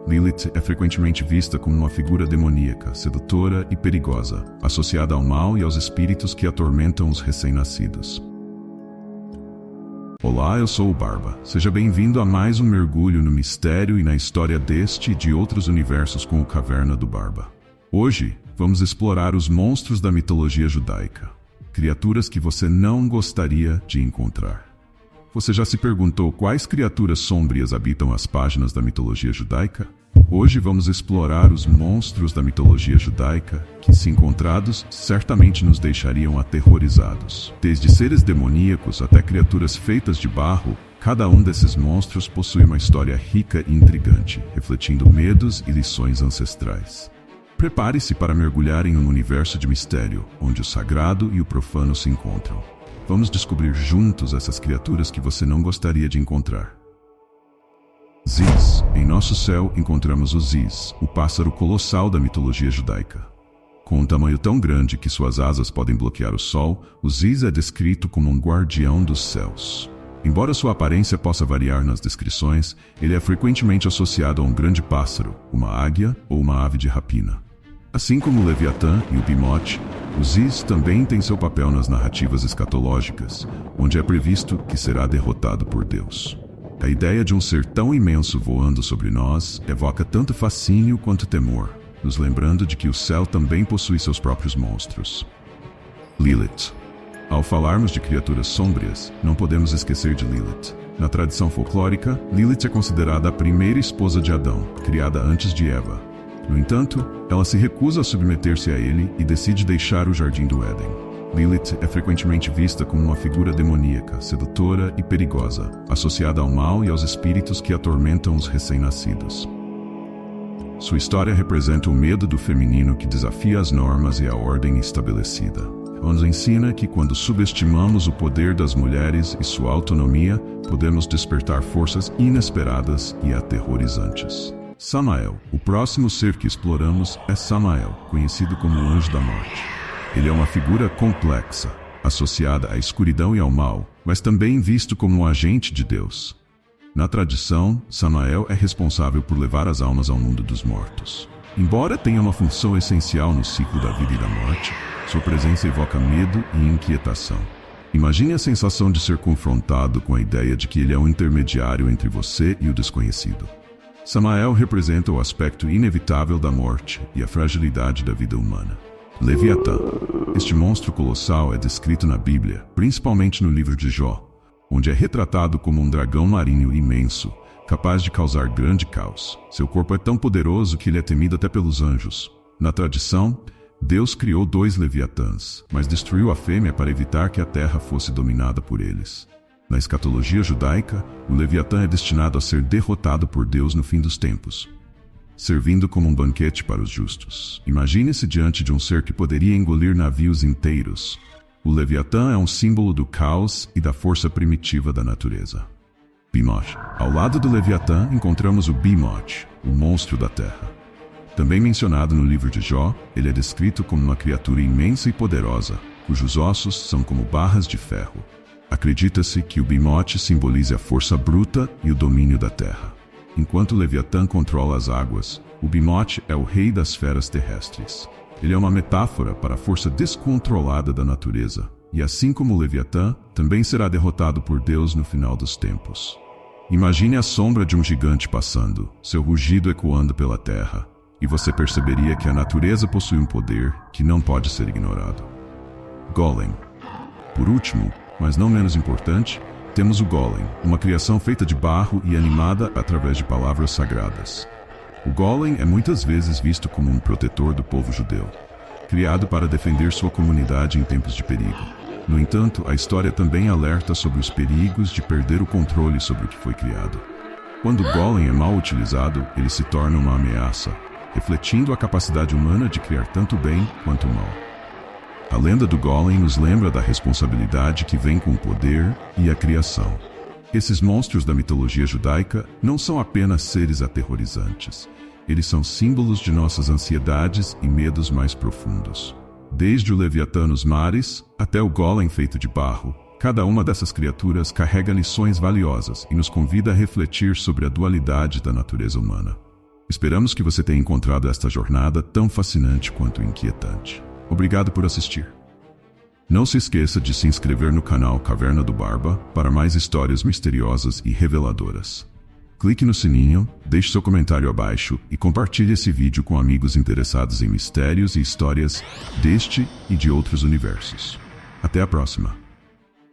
Lilith é frequentemente vista como uma figura demoníaca, sedutora e perigosa, associada ao mal e aos espíritos que atormentam os recém-nascidos. Olá, eu sou o Barba. Seja bem-vindo a mais um mergulho no mistério e na história deste e de outros universos com o Caverna do Barba. Hoje, vamos explorar os monstros da mitologia judaica, criaturas que você não gostaria de encontrar. Você já se perguntou quais criaturas sombrias habitam as páginas da mitologia judaica? Hoje vamos explorar os monstros da mitologia judaica que, se encontrados, certamente nos deixariam aterrorizados. Desde seres demoníacos até criaturas feitas de barro, cada um desses monstros possui uma história rica e intrigante, refletindo medos e lições ancestrais. Prepare-se para mergulhar em um universo de mistério, onde o sagrado e o profano se encontram. Vamos descobrir juntos essas criaturas que você não gostaria de encontrar. Ziz. Em nosso céu encontramos o Ziz, o pássaro colossal da mitologia judaica. Com um tamanho tão grande que suas asas podem bloquear o sol, o Ziz é descrito como um guardião dos céus. Embora sua aparência possa variar nas descrições, ele é frequentemente associado a um grande pássaro, uma águia ou uma ave de rapina. Assim como o Leviatã e o Bimote, o Ziz também tem seu papel nas narrativas escatológicas, onde é previsto que será derrotado por Deus. A ideia de um ser tão imenso voando sobre nós evoca tanto fascínio quanto temor, nos lembrando de que o céu também possui seus próprios monstros. Lilith. Ao falarmos de criaturas sômbrias, não podemos esquecer de Lilith. Na tradição folclórica, Lilith é considerada a primeira esposa de Adão, criada antes de Eva. No entanto, ela se recusa a submeter-se a ele e decide deixar o Jardim do Éden. Lilith é frequentemente vista como uma figura demoníaca, sedutora e perigosa, associada ao mal e aos espíritos que atormentam os recém-nascidos. Sua história representa o medo do feminino que desafia as normas e a ordem estabelecida. Ela nos ensina que quando subestimamos o poder das mulheres e sua autonomia, podemos despertar forças inesperadas e aterrorizantes. Samael. O próximo ser que exploramos é Samael, conhecido como o Anjo da Morte. Ele é uma figura complexa, associada à escuridão e ao mal, mas também visto como um agente de Deus. Na tradição, Samael é responsável por levar as almas ao mundo dos mortos. Embora tenha uma função essencial no ciclo da vida e da morte, sua presença evoca medo e inquietação. Imagine a sensação de ser confrontado com a ideia de que ele é um intermediário entre você e o desconhecido. Samael representa o aspecto inevitável da morte e a fragilidade da vida humana. Leviatã. Este monstro colossal é descrito na Bíblia, principalmente no livro de Jó, onde é retratado como um dragão marinho imenso, capaz de causar grande caos. Seu corpo é tão poderoso que ele é temido até pelos anjos. Na tradição, Deus criou 2 Leviatãs, mas destruiu a fêmea para evitar que a terra fosse dominada por eles. Na escatologia judaica, o Leviatã é destinado a ser derrotado por Deus no fim dos tempos, servindo como um banquete para os justos. Imagine-se diante de um ser que poderia engolir navios inteiros. O Leviatã é um símbolo do caos e da força primitiva da natureza. Bimote. Ao lado do Leviatã encontramos o Bimote, o monstro da terra. Também mencionado no livro de Jó, ele é descrito como uma criatura imensa e poderosa, cujos ossos são como barras de ferro. Acredita-se que o Bimote simbolize a força bruta e o domínio da terra. Enquanto o Leviatã controla as águas, o Bimote é o rei das feras terrestres. Ele é uma metáfora para a força descontrolada da natureza, e assim como o Leviatã, também será derrotado por Deus no final dos tempos. Imagine a sombra de um gigante passando, seu rugido ecoando pela terra, e você perceberia que a natureza possui um poder que não pode ser ignorado. Golem. Por último, mas não menos importante, temos o Golem, uma criação feita de barro e animada através de palavras sagradas. O Golem é muitas vezes visto como um protetor do povo judeu, criado para defender sua comunidade em tempos de perigo. No entanto, a história também alerta sobre os perigos de perder o controle sobre o que foi criado. Quando o Golem é mal utilizado, ele se torna uma ameaça, refletindo a capacidade humana de criar tanto bem quanto o mal. A lenda do Golem nos lembra da responsabilidade que vem com o poder e a criação. Esses monstros da mitologia judaica não são apenas seres aterrorizantes. Eles são símbolos de nossas ansiedades e medos mais profundos. Desde o Leviatã nos mares até o Golem feito de barro, cada uma dessas criaturas carrega lições valiosas e nos convida a refletir sobre a dualidade da natureza humana. Esperamos que você tenha encontrado esta jornada tão fascinante quanto inquietante. Obrigado por assistir. Não se esqueça de se inscrever no canal Caverna do Barba para mais histórias misteriosas e reveladoras. Clique no sininho, deixe seu comentário abaixo e compartilhe esse vídeo com amigos interessados em mistérios e histórias deste e de outros universos. Até a próxima!